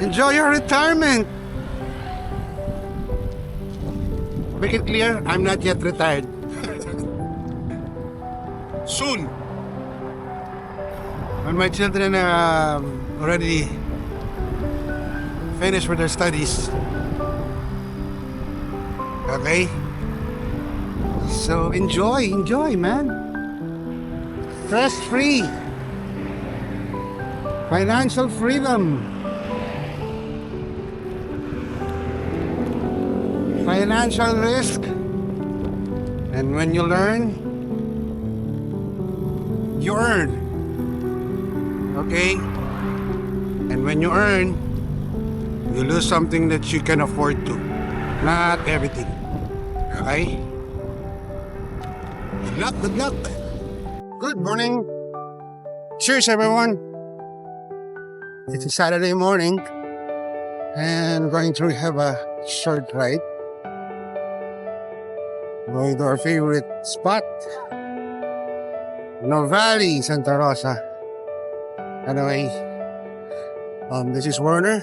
Enjoy your retirement. Make it clear, I'm not yet retired. Soon. When my children are already finished with their studies. Okay? So enjoy, man. Stress-free. Financial freedom. Financial risk. And when you learn, you earn. Okay? And when you earn, you lose something that you can afford to. Not everything. Okay? Good luck, good luck. Good morning. Cheers, everyone. It's a Saturday morning, and we're going to have a short ride. Going to our favorite spot, No Valley, Santa Rosa. Anyway, this is Werner,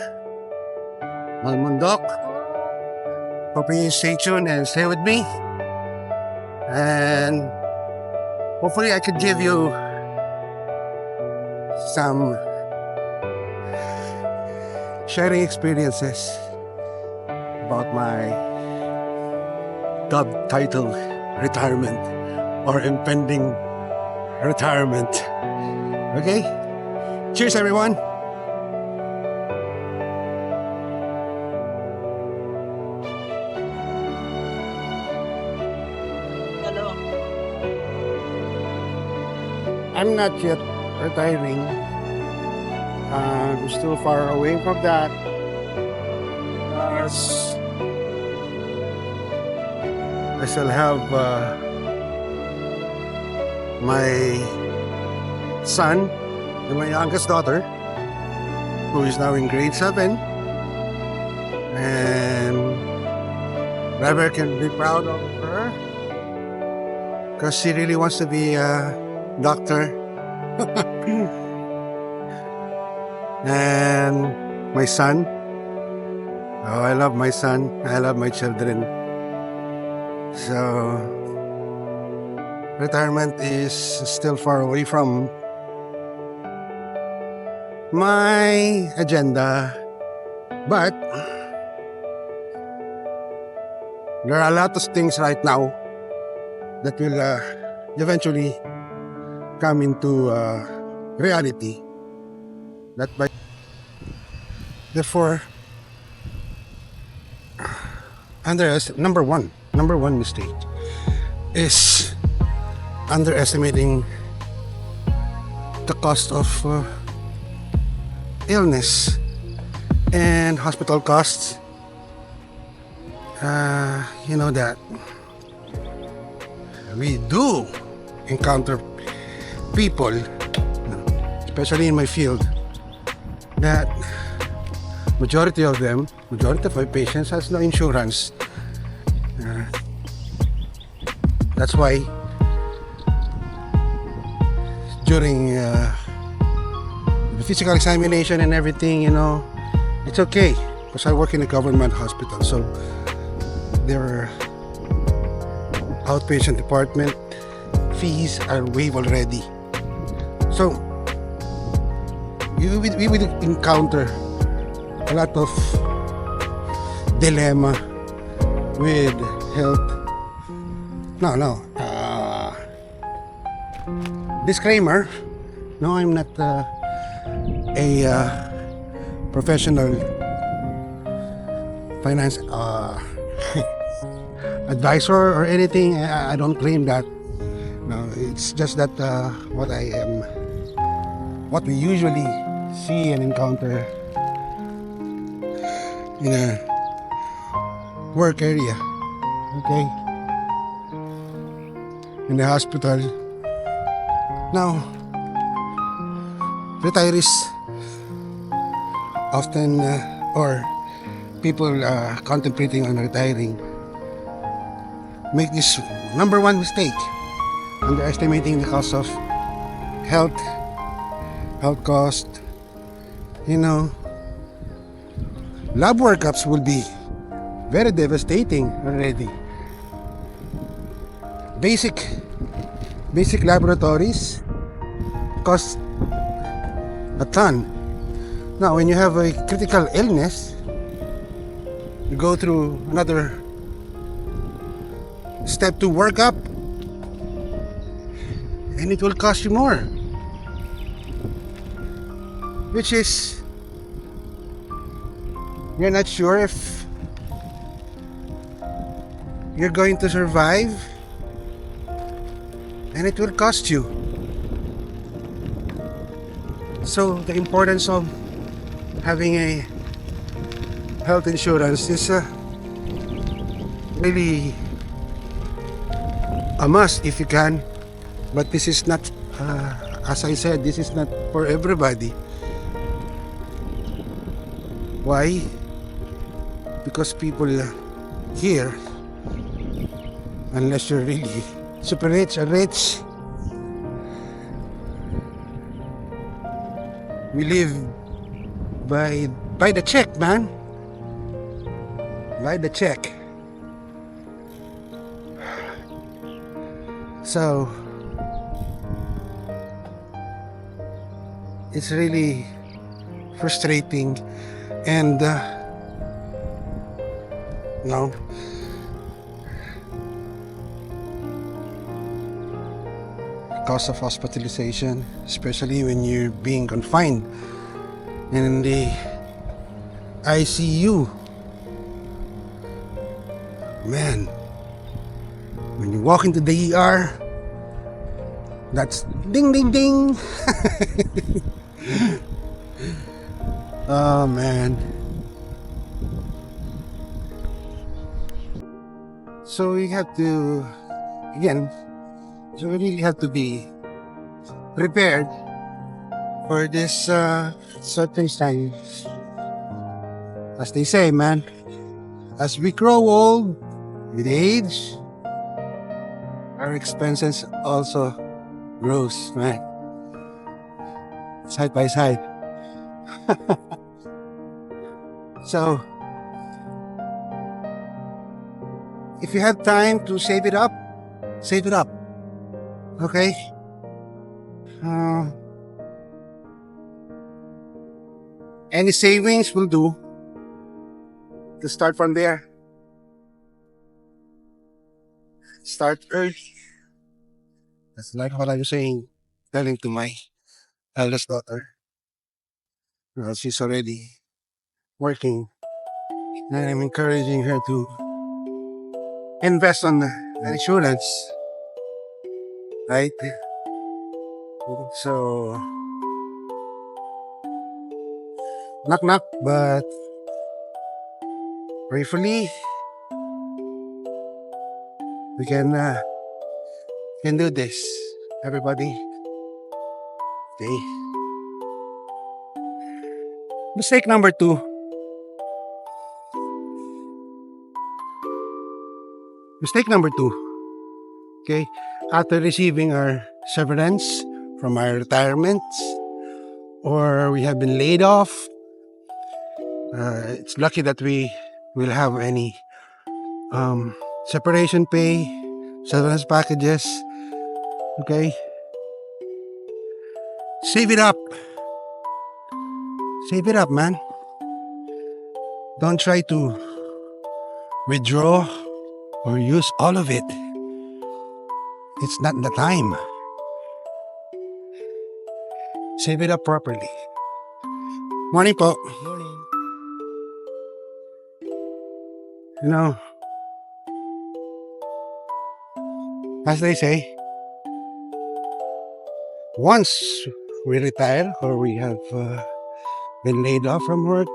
Malmundok. Hoping you stay tuned and stay with me. And hopefully I could give you some sharing experiences about my job title, retirement, or impending retirement. Okay? Cheers, everyone! Hello. I'm not yet retiring. I'm still far away from that. I still have my son and my youngest daughter, who is now in grade 7. And Robert can be proud of her because she really wants to be a doctor. And my son, oh, I love my son, I love my children. So retirement is still far away from my agenda, but there are a lot of things right now that will eventually come into reality. That by therefore, number one mistake is underestimating the cost of illness and hospital costs. You know that we do encounter people, especially in my field, that majority of my patients has no insurance. That's why during the physical examination and everything, it's okay because I work in a government hospital, so their outpatient department fees are waived already. So we will encounter a lot of dilemma with health. Disclaimer, no, I'm not a professional finance advisor or anything. I don't claim that. No, it's just that what we usually see and encounter in a work area, okay, in the hospital. Now, retirees often or people contemplating on retiring make this number one mistake, underestimating the cost of health cost. lab workups will be very devastating already. Basic laboratories cost a ton. Now, when you have a critical illness, you go through another step to workup, and it will cost you more, which is you're not sure if you're going to survive, and it will cost you. So the importance of having a health insurance is really a must if you can, but this is not, as I said, this is not for everybody. Why? Because people here, unless you're really super rich or rich, we live by the check, man. By the check. So it's really frustrating, and no, cost of hospitalization, especially when you're being confined in the ICU. Man, when you walk into the ER, that's ding ding ding. Oh man. So we have to, again, so we really have to be prepared for this certain times. As they say, man, as we grow old with age, our expenses also grows, man. Side by side. So if you have time to save it up, save it up. Okay? Any savings will do to start from there. Start early. That's like what I was saying, telling to my eldest daughter. Well, she's already working, and I'm encouraging her to invest on the insurance, right? So, knock knock, but prayerfully we can do this, everybody. Okay. Mistake number 2. Mistake number 2. Okay. After receiving our severance from our retirements, or we have been laid off, it's lucky that we will have any separation pay, severance packages. Okay. Save it up. Save it up, man. Don't try to withdraw or use all of it. It's not the time. Save it up properly. Morning po. Morning. You know, as they say, once we retire or we have been laid off from work,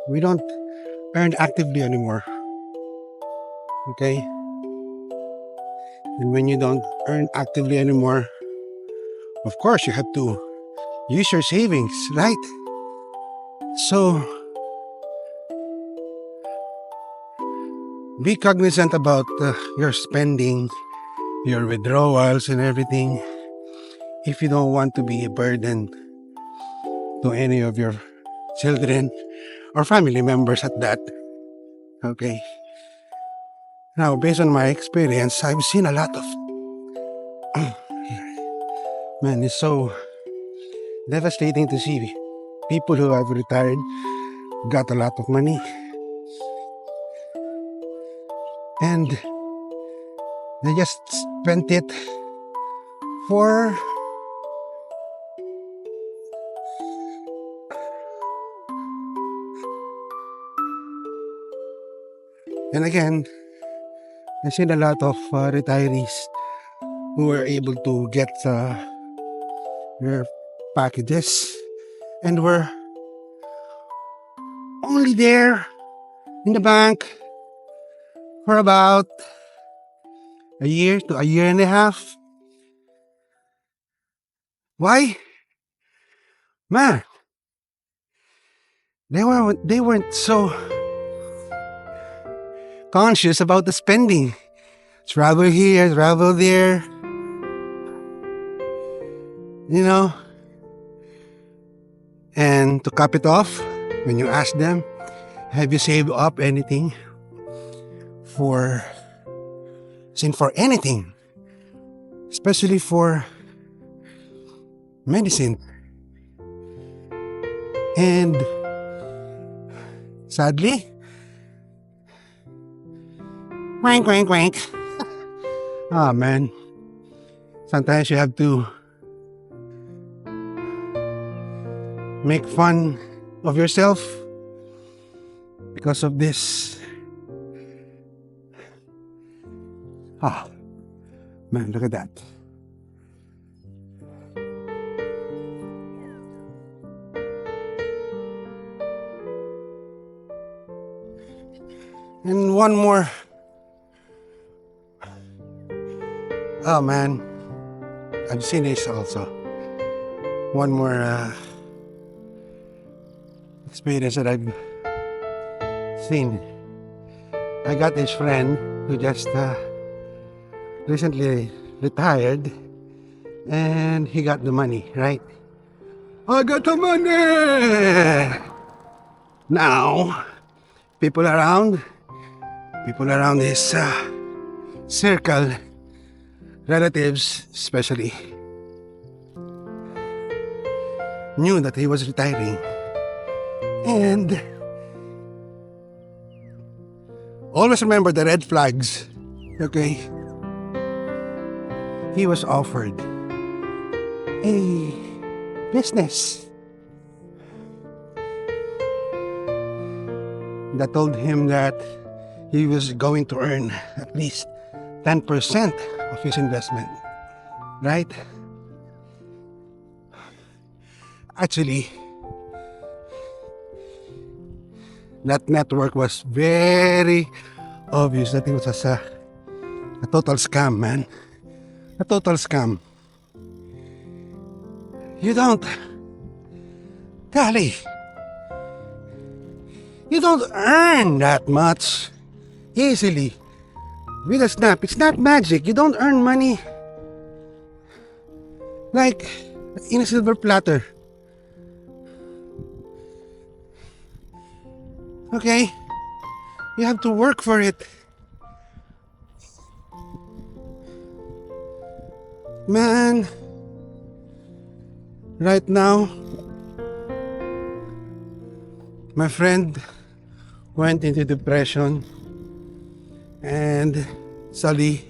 we don't earn actively anymore. Okay? And when you don't earn actively anymore, of course you have to use your savings, right? So be cognizant about your spending, your withdrawals and everything, if you don't want to be a burden to any of your children, or family members at that. Okay. Now, based on my experience, I've seen a lot of. Man, it's so devastating to see people who have retired, got a lot of money, and they just spent it for and again, I've seen a lot of retirees who were able to get their packages and were only there in the bank for about a year to a year and a half. Why? Man, they weren't so conscious about the spending. Travel here, travel there. You know? And to cap it off, when you ask them, have you saved up anything for anything? Especially for medicine. And sadly, wank, wank, wank. Ah, man. Sometimes you have to make fun of yourself because of this. Ah, man, look at that. And one more. Oh man, I've seen this also. One more experience that I've seen. I got this friend who just recently retired, and he got the money, right? I got the money! Now, people around his circle, relatives especially, knew that he was retiring. And always remember the red flags, okay? He was offered a business that told him that he was going to earn at least 10% of his investment, right? Actually, that network was very obvious that it was a total scam, man. A total scam. You don't earn that much easily with a snap. It's not magic. You don't earn money like in a silver platter. Okay? You have to work for it. Man, right now, my friend went into depression and sadly,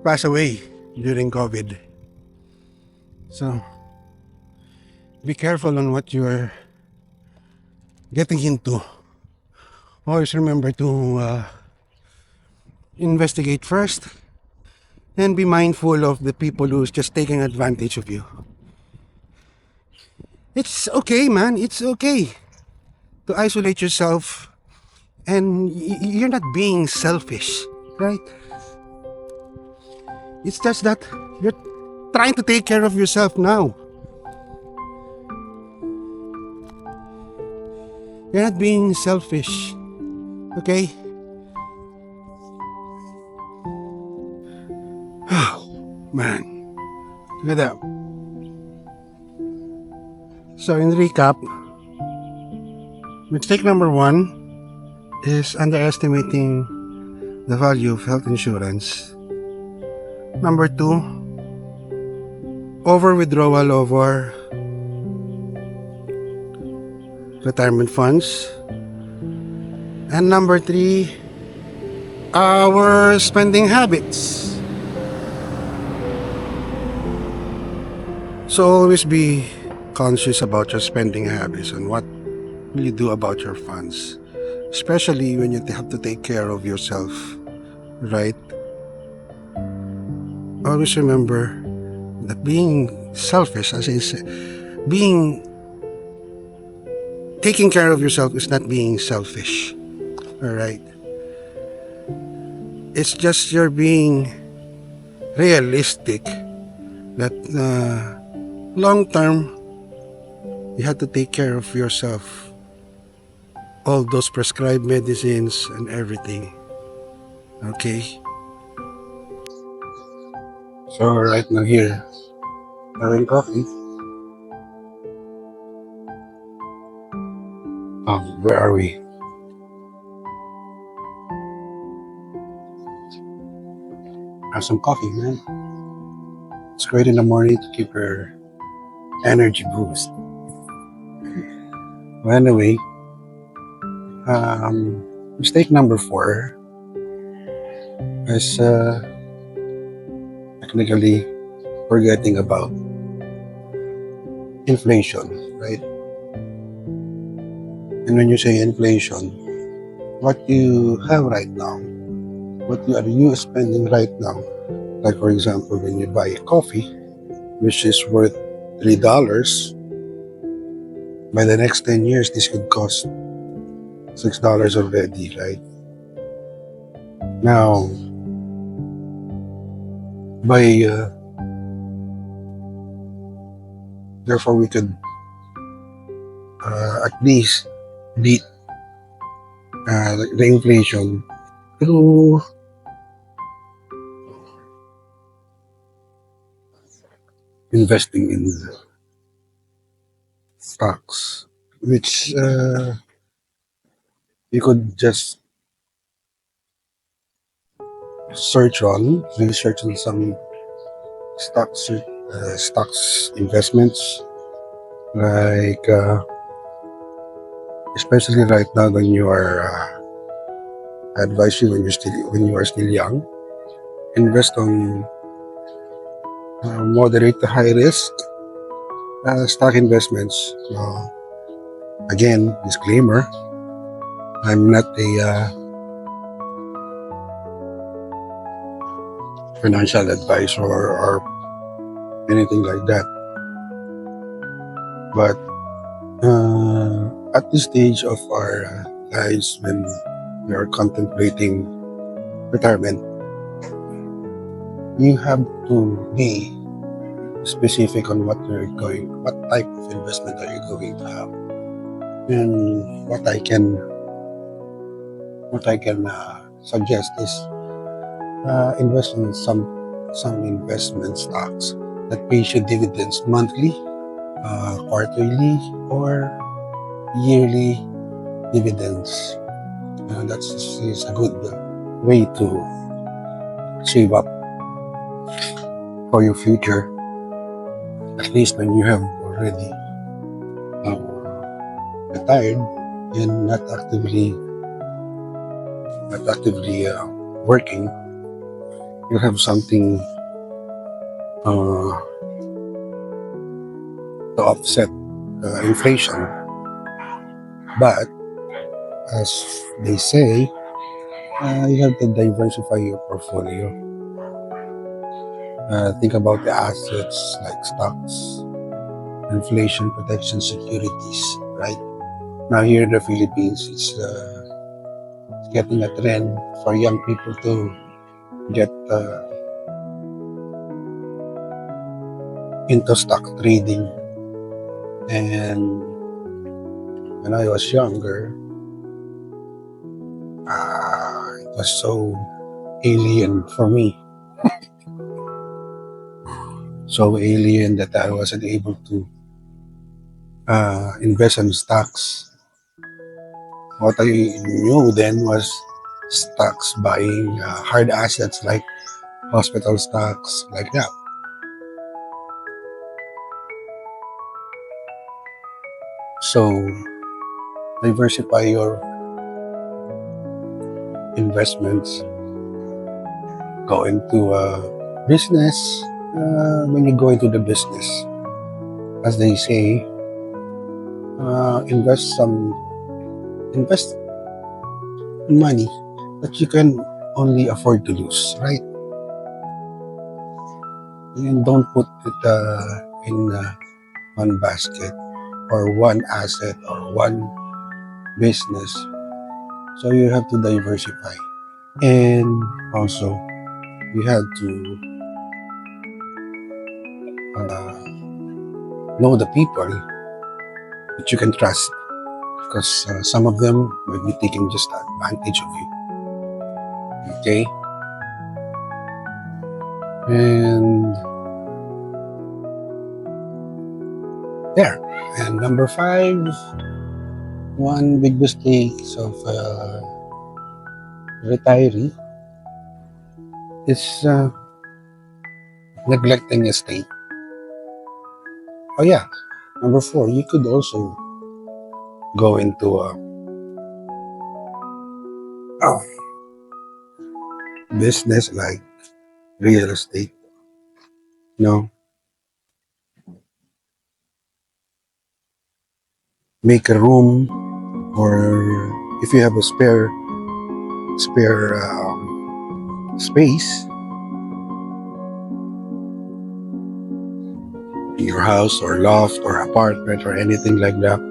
passed away during COVID. So, be careful on what you're getting into. Always remember to investigate first and be mindful of the people who's just taking advantage of you. It's okay, man. It's okay to isolate yourself, and you're not being selfish, right? It's just that you're trying to take care of yourself now. You're not being selfish, okay? Oh, man. Look at that. So in recap, mistake number one is underestimating the value of health insurance. Number two, over withdrawal over retirement funds. And number three, our spending habits. So always be conscious about your spending habits and what will you do about your funds, especially when you have to take care of yourself, right? Always remember that being selfish, as I say, being taking care of yourself is not being selfish, all right? It's just you're being realistic that long term you have to take care of yourself, all those prescribed medicines and everything, okay? So right now here, having coffee. Where are we? Have some coffee, man. It's great in the morning to keep your energy boost. Well, anyway, mistake number four is technically forgetting about inflation, right? And when you say inflation, what you have right now, what are you spending right now? Like for example, when you buy coffee, which is worth $3, by the next 10 years, this could cost $6 already, right? Now, by therefore we could at least beat the inflation through investing in stocks, which you could just research on some stocks investments, like especially right now when you are I advise you when you are still young, invest on moderate to high risk stock investments. Again, disclaimer, I'm not a financial advisor or anything like that, but at this stage of our lives, when we are contemplating retirement, you have to be specific on what type of investment are you going to have. And what I can suggest is invest in some investment stocks that pays you dividends monthly, quarterly, or yearly dividends. That is a good way to save up for your future, at least when you have already retired and not actively working. You have something to offset inflation. But as they say, you have to diversify your portfolio. Think about the assets like stocks, inflation protection securities, right? Now here in the Philippines, it's getting a trend for young people to get into stock trading. And when I was younger, it was so alien for me. So alien that I wasn't able to invest in stocks. What I knew then was stocks, buying hard assets like hospital stocks, like that. So diversify your investments. Go into a business. When you go into the business, as they say, invest money that you can only afford to lose, right? And don't put it in one basket or one asset or one business. So you have to diversify, and also you have to know the people that you can trust, because some of them might be taking just advantage of you. Okay, and there. And number 5, one big mistake of retiree is neglecting estate. Oh yeah, number 4, you could also go into a business like real estate. You know, make a room, or if you have a spare space in your house or loft or apartment or anything like that,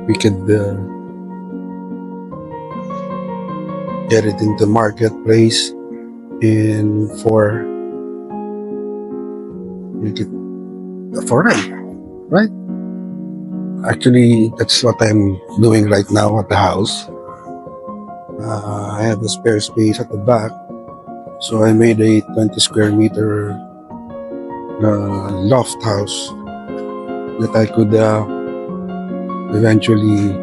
we could get it into marketplace, and make it for rent, right? Actually, that's what I'm doing right now at the house. I have a spare space at the back, so I made a 20 square meter loft house that I could eventually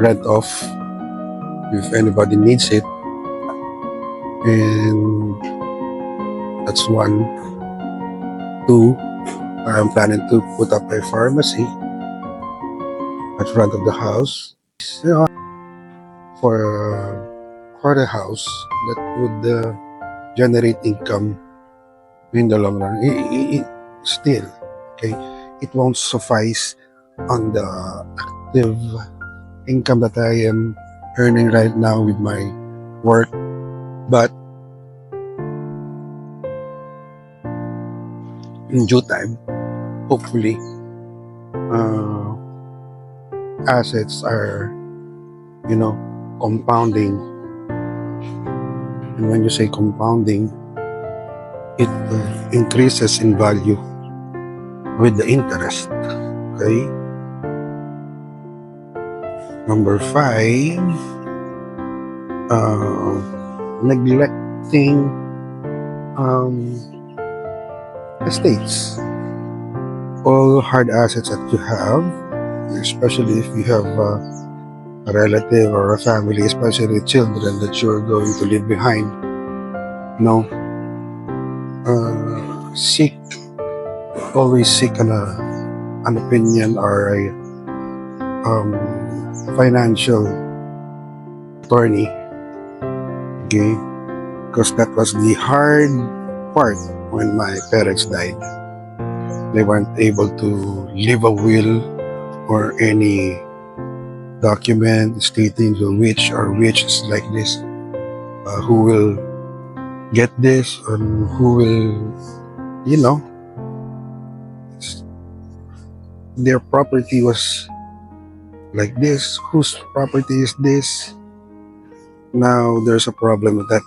rent off if anybody needs it. And that's 1. 2, I'm planning to put up a pharmacy at front of the house, you know, for the house that would generate income in the long run. Still, okay, it won't suffice on the active income that I am earning right now with my work, but in due time, hopefully, assets are, compounding. And when you say compounding, it increases in value with the interest. Okay. Number 5, neglecting estates. All hard assets that you have, especially if you have a relative or a family, especially children that you're going to leave behind, always seek an opinion or a financial attorney, okay? Because that was the hard part when my parents died. They weren't able to leave a will or any document stating to which or which is like this, who will get this, and who will, their property was like this, whose property is this. Now there's a problem with that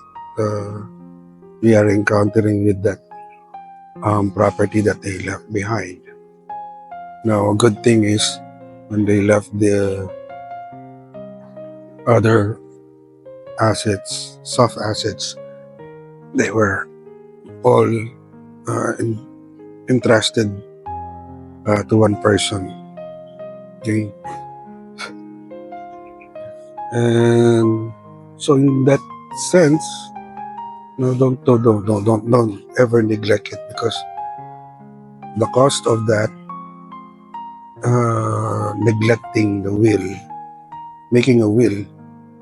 we are encountering with that property that they left behind. Now, a good thing is when they left the other assets, soft assets, they were all entrusted to one person. Okay, and so in that sense, no, don't ever neglect it, because the cost of that, neglecting the will, making a will,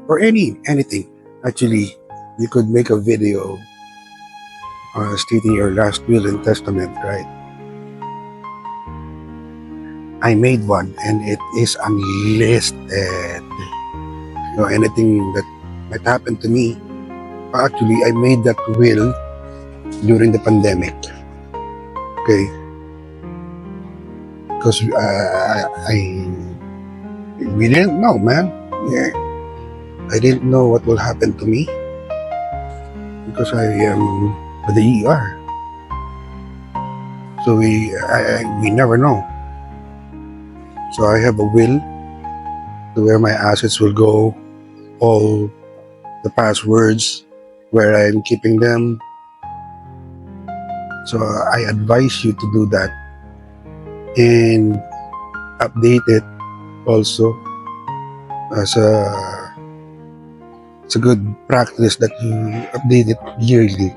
or anything. Actually, you could make a video stating your last will and testament, right? I made one, and it is unlisted. Anything that might happen to me. Actually, I made that will during the pandemic. Okay, because we didn't know, man. Yeah, I didn't know what will happen to me because I am with the ER. So we never know. So I have a will to where my assets will go, all the passwords, where I'm keeping them. So I advise you to do that and update it also, as it's a good practice that you update it yearly.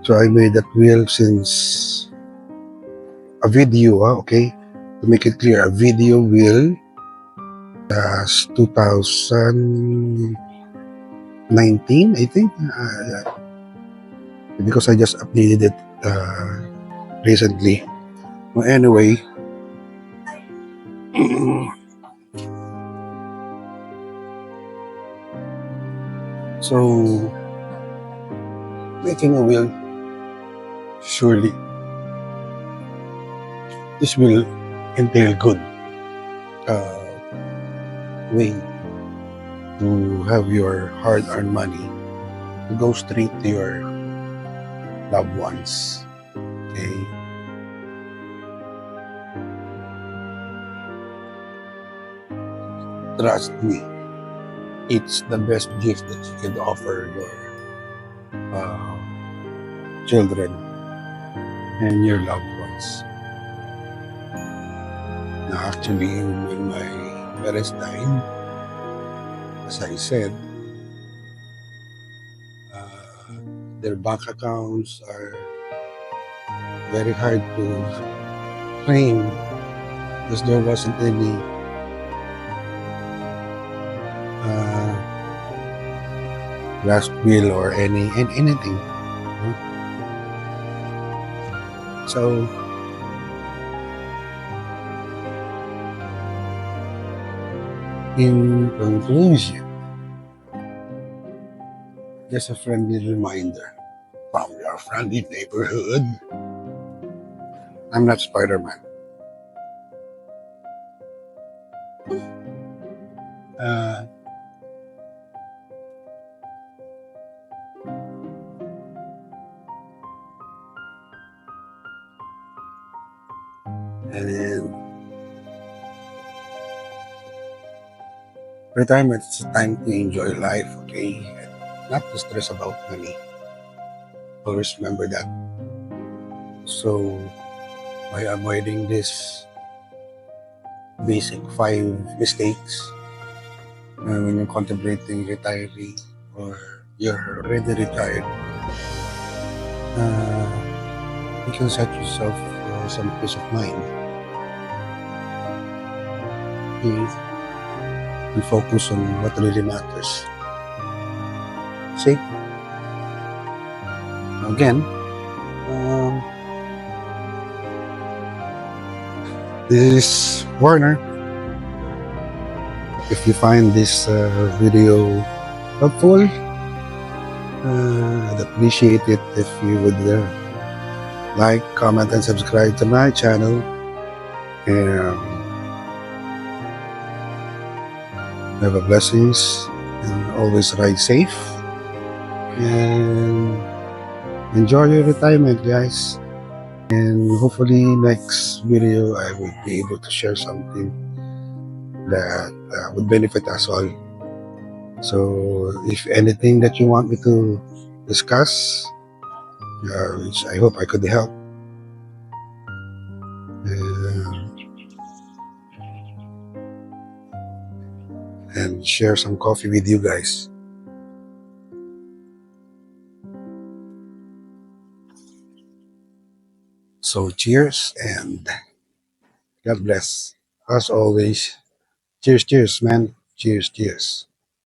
So I made that will since a video, okay? To make it clear, a video will as 2019, I think, because I just updated it recently. Well, anyway, so making a will, surely this will entail good way to have your hard-earned money to go straight to your loved ones. Okay. Trust me, it's the best gift that you can offer your children and your loved ones. Now, actually, when my parents died, as I said, their bank accounts are very hard to claim because there wasn't any last will or anything. So in conclusion, just a friendly reminder from your friendly neighborhood. I'm not Spider-Man. And retirement is a time to enjoy life, okay? And not to stress about money. Always remember that. So, by avoiding this basic 5 mistakes when you're contemplating retiring or you're already retired, you can set yourself some peace of mind. Okay? And focus on what really matters. See? Again, this is Warner. If you find this video helpful, I'd appreciate it if you would like, comment, and subscribe to my channel. And have a blessings, and always ride safe and enjoy your retirement, guys. And hopefully next video I will be able to share something that would benefit us all. So if anything that you want me to discuss, which I hope I could help, and share some coffee with you guys. So cheers and God bless. As always, cheers, cheers, man. Cheers, cheers.